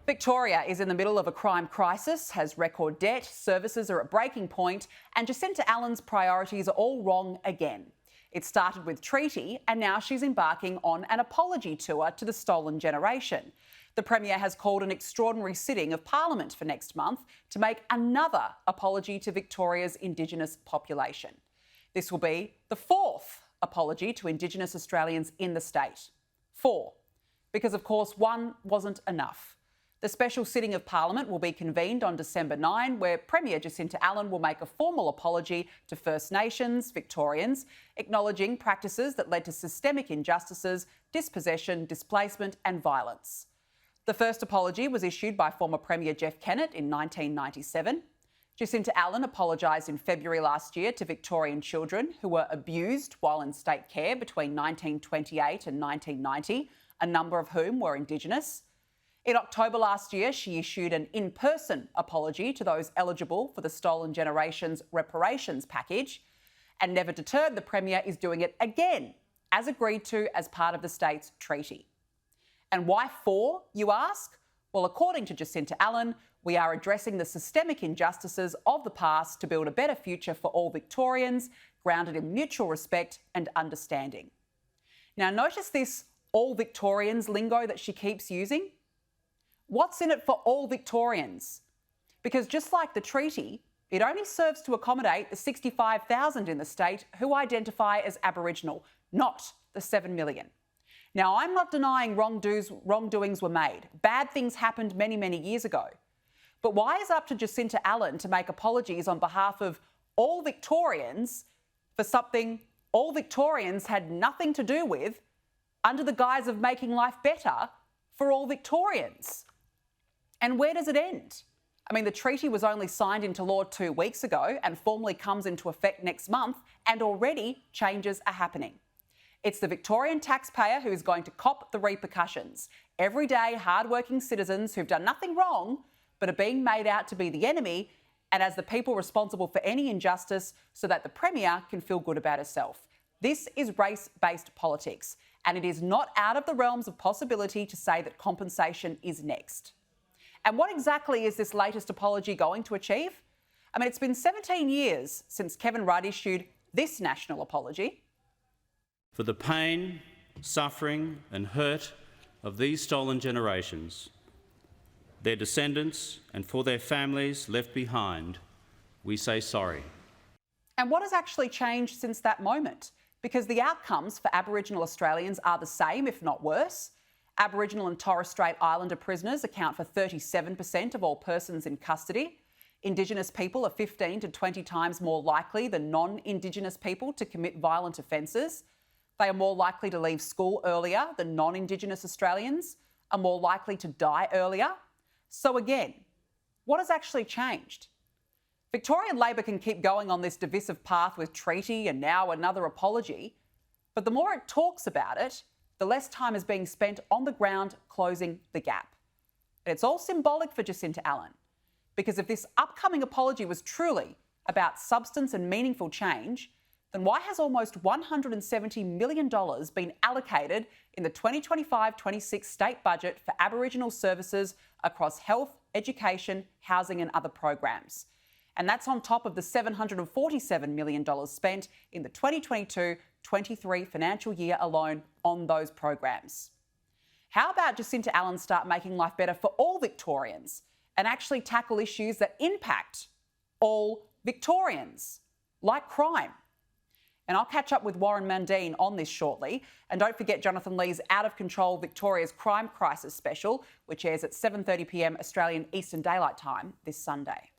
Victoria is in the middle of a crime crisis, has record debt, services are at breaking point, and Jacinta Allan's priorities are all wrong again. It started with treaty, and now she's embarking on an apology tour to the stolen generation. The Premier has called an extraordinary sitting of Parliament for next month to make another apology to Victoria's Indigenous population. This will be the fourth apology to Indigenous Australians in the state. 4. Because, of course, one wasn't enough. The special sitting of Parliament will be convened on December 9, where Premier Jacinta Allan will make a formal apology to First Nations Victorians, acknowledging practices that led to systemic injustices, dispossession, displacement and violence. The first apology was issued by former Premier Jeff Kennett in 1997. Jacinta Allan apologised in February last year to Victorian children who were abused while in state care between 1928 and 1990, a number of whom were Indigenous. In October last year, she issued an in-person apology to those eligible for the Stolen Generations reparations package. And never deterred, the Premier is doing it again, as agreed to as part of the state's treaty. And why 4, you ask? Well, according to Jacinta Allan, we are addressing the systemic injustices of the past to build a better future for all Victorians, grounded in mutual respect and understanding. Now, notice this all Victorians lingo that she keeps using. What's in it for all Victorians? Because just like the treaty, it only serves to accommodate the 65,000 in the state who identify as Aboriginal, not the 7 million. Now, I'm not denying wrongdoings were made. Bad things happened many, many years ago. But why is it up to Jacinta Allan to make apologies on behalf of all Victorians for something all Victorians had nothing to do with under the guise of making life better for all Victorians? And where does it end? I mean, the treaty was only signed into law 2 weeks ago and formally comes into effect next month, and already changes are happening. It's the Victorian taxpayer who is going to cop the repercussions. Everyday, hard-working citizens who've done nothing wrong but are being made out to be the enemy and as the people responsible for any injustice so that the Premier can feel good about herself. This is race-based politics, and it is not out of the realms of possibility to say that compensation is next. And what exactly is this latest apology going to achieve? I mean, it's been 17 years since Kevin Rudd issued this national apology. For the pain, suffering and hurt of these stolen generations, their descendants and for their families left behind, we say sorry. And what has actually changed since that moment? Because the outcomes for Aboriginal Australians are the same, if not worse. Aboriginal and Torres Strait Islander prisoners account for 37% of all persons in custody. Indigenous people are 15 to 20 times more likely than non-Indigenous people to commit violent offences. They are more likely to leave school earlier than non-Indigenous Australians, are more likely to die earlier. So again, what has actually changed? Victorian Labor can keep going on this divisive path with treaty and now another apology, but the more it talks about it, the less time is being spent on the ground closing the gap. And it's all symbolic for Jacinta Allan, because if this upcoming apology was truly about substance and meaningful change, then why has almost $170 million been allocated in the 2025-26 state budget for Aboriginal services across health, education, housing and other programs? And that's on top of the $747 million spent in the 2022-23 financial year alone on those programs. How about Jacinta Allan start making life better for all Victorians and actually tackle issues that impact all Victorians, like crime? And I'll catch up with Warren Mundine on this shortly. And don't forget Jonathan Lee's Out of Control Victoria's Crime Crisis special, which airs at 7:30 p.m. Australian Eastern Daylight Time this Sunday.